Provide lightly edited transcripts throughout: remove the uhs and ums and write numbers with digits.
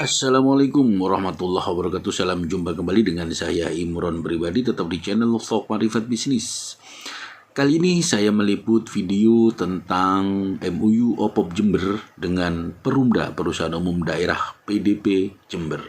Assalamualaikum warahmatullahi wabarakatuh. Salam jumpa kembali dengan saya Imron Pribadi, tetap di channel Vlog Marifat Bisnis. Kali ini saya meliput video tentang MOU OPOP Jember dengan Perumda Perusahaan Umum Daerah PDP Jember.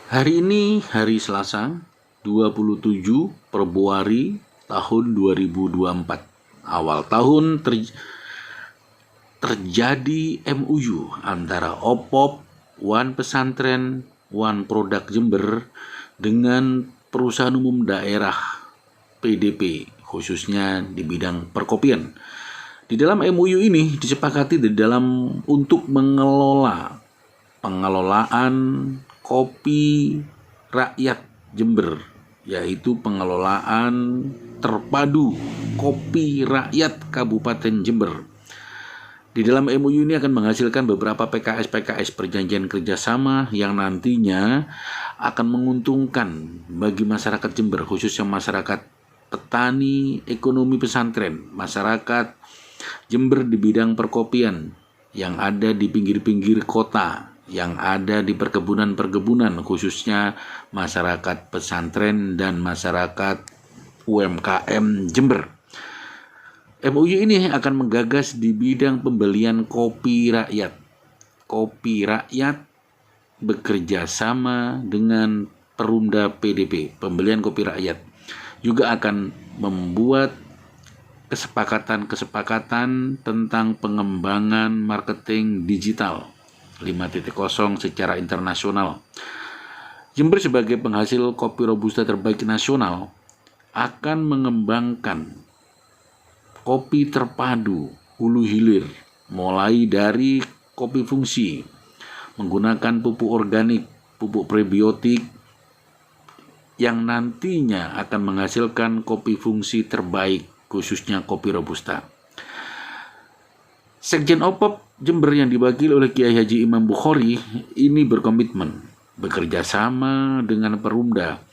Hari ini hari Selasa 27 Februari tahun 2024. Awal tahun terjadi MOU antara OPOP, One Pesantren, One Produk Jember dengan Perusahaan Umum Daerah PDP, khususnya di bidang perkopian. Di dalam MOU ini disepakati untuk pengelolaan kopi rakyat Jember, yaitu pengelolaan terpadu kopi rakyat Kabupaten Jember. Di dalam MOU ini akan menghasilkan beberapa PKS perjanjian kerjasama yang nantinya akan menguntungkan bagi masyarakat Jember, khususnya masyarakat petani ekonomi pesantren, masyarakat Jember di bidang perkopian yang ada di pinggir-pinggir kota, yang ada di perkebunan-perkebunan, khususnya masyarakat pesantren dan masyarakat UMKM Jember. MOU ini akan menggagas di bidang pembelian kopi rakyat. Kopi rakyat bekerja sama dengan Perumda PDP, pembelian kopi rakyat. Juga akan membuat kesepakatan tentang pengembangan marketing digital 5.0 secara internasional. Jember sebagai penghasil kopi robusta terbaik nasional akan mengembangkan kopi terpadu hulu hilir, mulai dari kopi fungsi menggunakan pupuk organik, pupuk prebiotik yang nantinya akan menghasilkan kopi fungsi terbaik, khususnya kopi robusta. Sekjen OPOP Jember yang diwakili oleh Kiai Haji Imam Bukhari ini berkomitmen bekerja sama dengan Perumda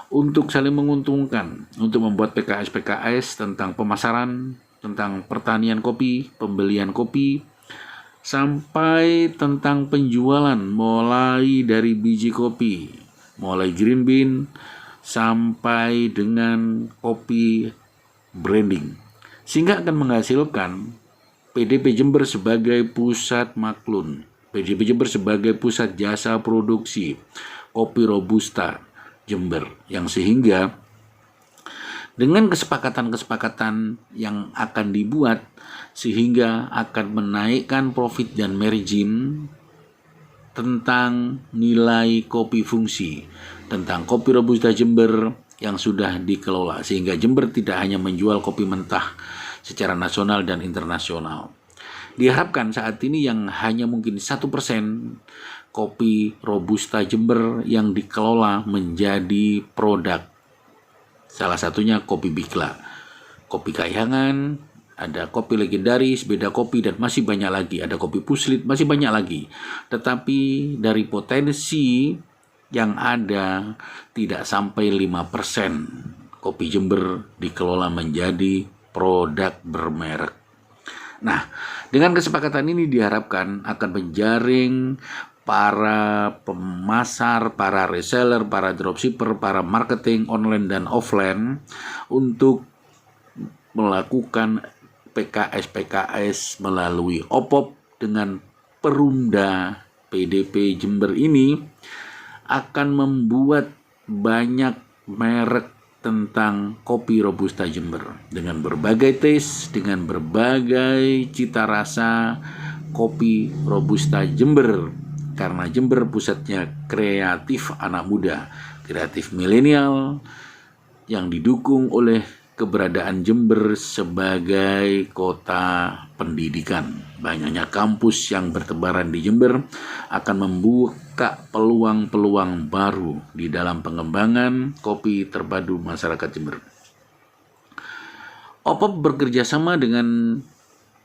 untuk saling menguntungkan, untuk membuat PKS tentang pemasaran, tentang pertanian kopi, pembelian kopi, sampai tentang penjualan mulai dari biji kopi, mulai green bean, sampai dengan kopi branding. Sehingga akan menghasilkan PDP Jember sebagai pusat maklun, PDP Jember sebagai pusat jasa produksi kopi robusta Jember, yang sehingga dengan kesepakatan yang akan dibuat sehingga akan menaikkan profit dan margin tentang nilai kopi fungsi, tentang kopi robusta Jember yang sudah dikelola, sehingga Jember tidak hanya menjual kopi mentah secara nasional dan internasional. Diharapkan saat ini yang hanya mungkin 1% kopi robusta Jember yang dikelola menjadi produk. Salah satunya kopi Bikla, kopi Kahyangan, ada kopi legendaris, beda kopi, dan masih banyak lagi. Ada kopi Puslit, masih banyak lagi. Tetapi dari potensi yang ada tidak sampai 5% kopi Jember dikelola menjadi produk bermerek. Nah, dengan kesepakatan ini diharapkan akan menjaring para pemasar, para reseller, para dropshipper, para marketing online dan offline untuk melakukan PKS melalui OPOP dengan Perumda PDP Jember ini akan membuat banyak merek tentang kopi robusta Jember dengan berbagai taste, dengan berbagai cita rasa kopi robusta Jember. Karena Jember pusatnya kreatif anak muda, kreatif milenial yang didukung oleh keberadaan Jember sebagai kota pendidikan. Banyaknya kampus yang bertebaran di Jember akan membuka peluang-peluang baru di dalam pengembangan kopi terpadu masyarakat Jember. OPOP bekerjasama dengan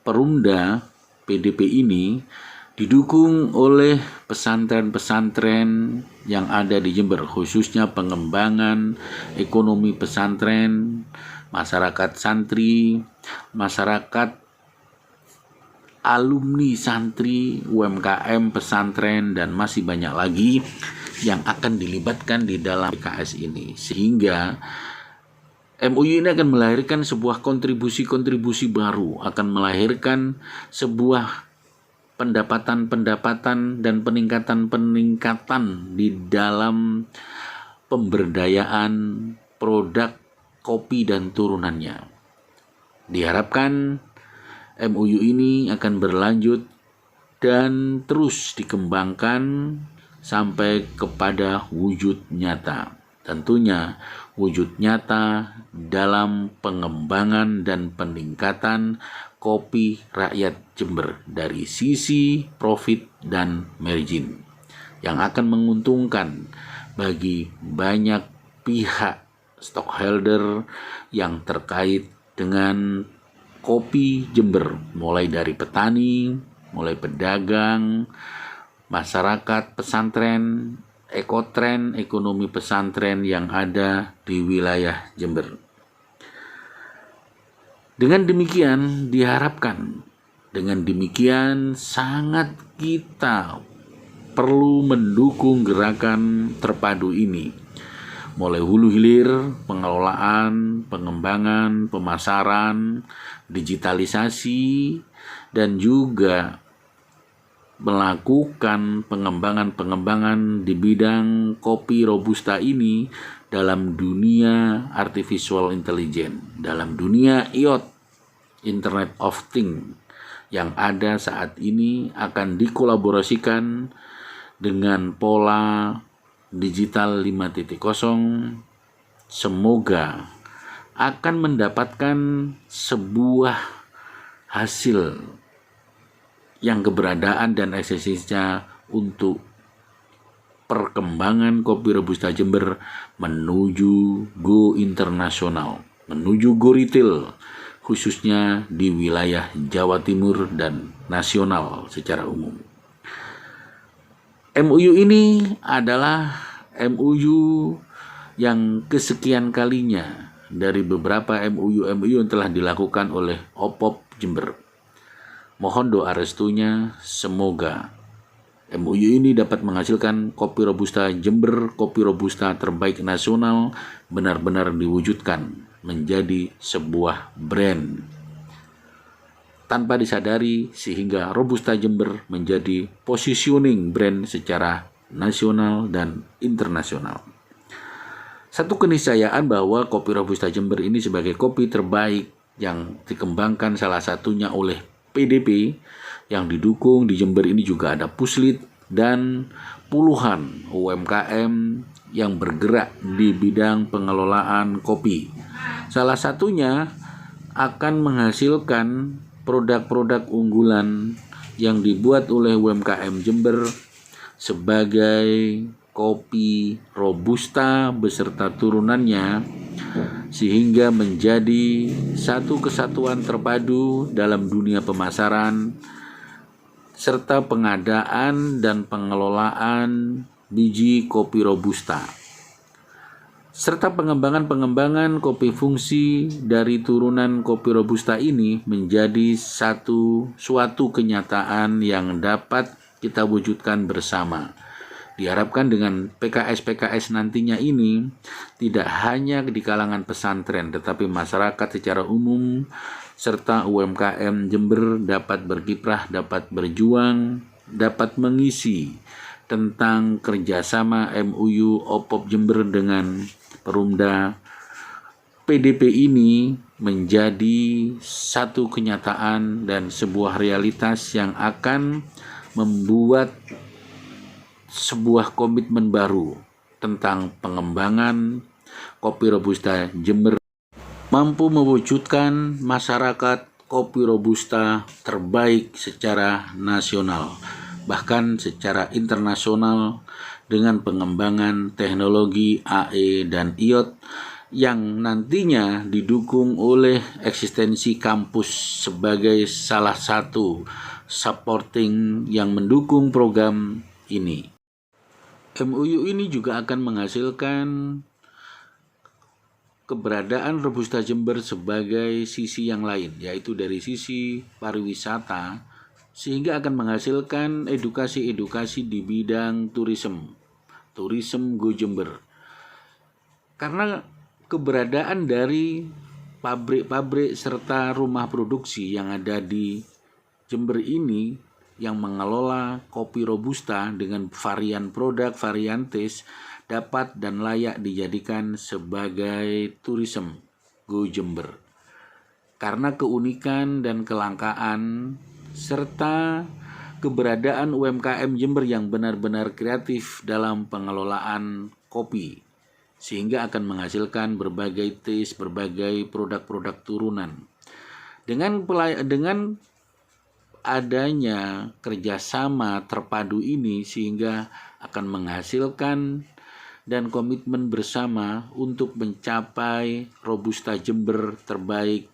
Perumda PDP ini didukung oleh pesantren-pesantren yang ada di Jember, khususnya pengembangan ekonomi pesantren, masyarakat santri, masyarakat alumni, santri, UMKM, pesantren, dan masih banyak lagi yang akan dilibatkan di dalam PKS ini. Sehingga MOU ini akan melahirkan sebuah kontribusi-kontribusi baru, akan melahirkan sebuah pendapatan-pendapatan dan peningkatan-peningkatan di dalam pemberdayaan produk kopi dan turunannya. Diharapkan MOU ini akan berlanjut dan terus dikembangkan sampai kepada wujud nyata. Tentunya wujud nyata dalam pengembangan dan peningkatan kopi rakyat Jember dari sisi profit dan margin yang akan menguntungkan bagi banyak pihak stockholder yang terkait dengan kopi Jember, mulai dari petani, mulai pedagang, masyarakat, pesantren, ekotren, ekonomi pesantren yang ada di wilayah Jember. Dengan demikian diharapkan, dengan demikian sangat kita perlu mendukung gerakan terpadu ini. Mulai hulu hilir, pengelolaan, pengembangan, pemasaran, digitalisasi, dan juga melakukan pengembangan-pengembangan di bidang kopi Robusta ini dalam dunia artificial intelligence, dalam dunia IoT, Internet of Things, yang ada saat ini akan dikolaborasikan dengan pola digital 5.0. Semoga akan mendapatkan sebuah hasil yang keberadaan dan eksistensinya untuk perkembangan kopi Robusta Jember menuju go internasional, menuju go retail, khususnya di wilayah Jawa Timur dan nasional secara umum. MOU ini adalah MOU yang kesekian kalinya dari beberapa MOU yang telah dilakukan oleh OPOP Jember. Mohon doa restunya, semoga MOU ini dapat menghasilkan kopi Robusta Jember, kopi Robusta terbaik nasional, benar-benar diwujudkan menjadi sebuah brand tanpa disadari, sehingga Robusta Jember menjadi positioning brand secara nasional dan internasional. Satu keniscayaan bahwa kopi Robusta Jember ini sebagai kopi terbaik yang dikembangkan salah satunya oleh PDP yang didukung di Jember ini juga ada Puslit dan puluhan UMKM yang bergerak di bidang pengelolaan kopi. Salah satunya akan menghasilkan produk-produk unggulan yang dibuat oleh UMKM Jember sebagai kopi Robusta beserta turunannya, sehingga menjadi satu kesatuan terpadu dalam dunia pemasaran serta pengadaan dan pengelolaan biji kopi Robusta serta pengembangan kopi fungsi dari turunan kopi Robusta ini menjadi suatu kenyataan yang dapat kita wujudkan bersama. Diharapkan dengan PKS-PKS nantinya ini tidak hanya di kalangan pesantren tetapi masyarakat secara umum serta UMKM Jember dapat berkiprah, dapat berjuang, dapat mengisi tentang kerjasama MOU OPOP Jember dengan Perumda PDP ini menjadi satu kenyataan dan sebuah realitas yang akan membuat sebuah komitmen baru tentang pengembangan kopi Robusta Jember mampu mewujudkan masyarakat kopi Robusta terbaik secara nasional, bahkan secara internasional dengan pengembangan teknologi AE dan IoT yang nantinya didukung oleh eksistensi kampus sebagai salah satu supporting yang mendukung program ini. MOU ini juga akan menghasilkan keberadaan Robusta Jember sebagai sisi yang lain, yaitu dari sisi pariwisata sehingga akan menghasilkan edukasi-edukasi di bidang tourism Go Jember. Karena keberadaan dari pabrik-pabrik serta rumah produksi yang ada di Jember ini yang mengelola kopi Robusta dengan varian produk varieties dapat dan layak dijadikan sebagai tourism Go Jember. Karena keunikan dan kelangkaan serta keberadaan UMKM Jember yang benar-benar kreatif dalam pengelolaan kopi, sehingga akan menghasilkan berbagai taste, berbagai produk-produk turunan. Dengan adanya kerjasama terpadu ini, sehingga akan menghasilkan dan komitmen bersama untuk mencapai Robusta Jember terbaik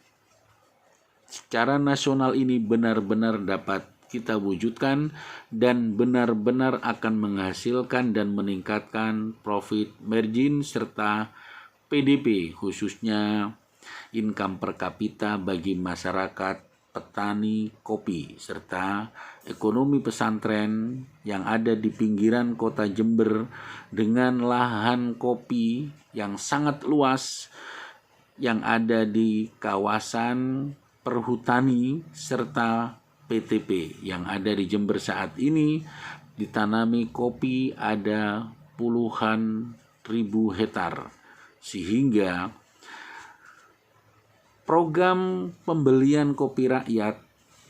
secara nasional ini benar-benar dapat kita wujudkan dan benar-benar akan menghasilkan dan meningkatkan profit margin serta PDP, khususnya income per kapita bagi masyarakat petani kopi serta ekonomi pesantren yang ada di pinggiran kota Jember dengan lahan kopi yang sangat luas yang ada di kawasan perhutani serta PTP yang ada di Jember saat ini. Ditanami kopi ada puluhan ribu hektar, sehingga program pembelian kopi rakyat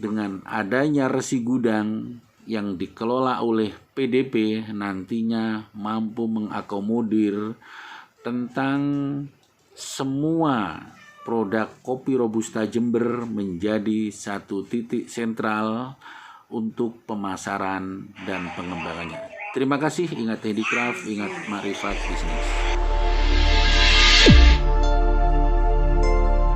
dengan adanya resi gudang yang dikelola oleh PDP nantinya mampu mengakomodir tentang semua produk kopi Robusta Jember menjadi satu titik sentral untuk pemasaran dan pengembangannya. Terima kasih, ingat handicraft, ingat Makrifat Bisnis.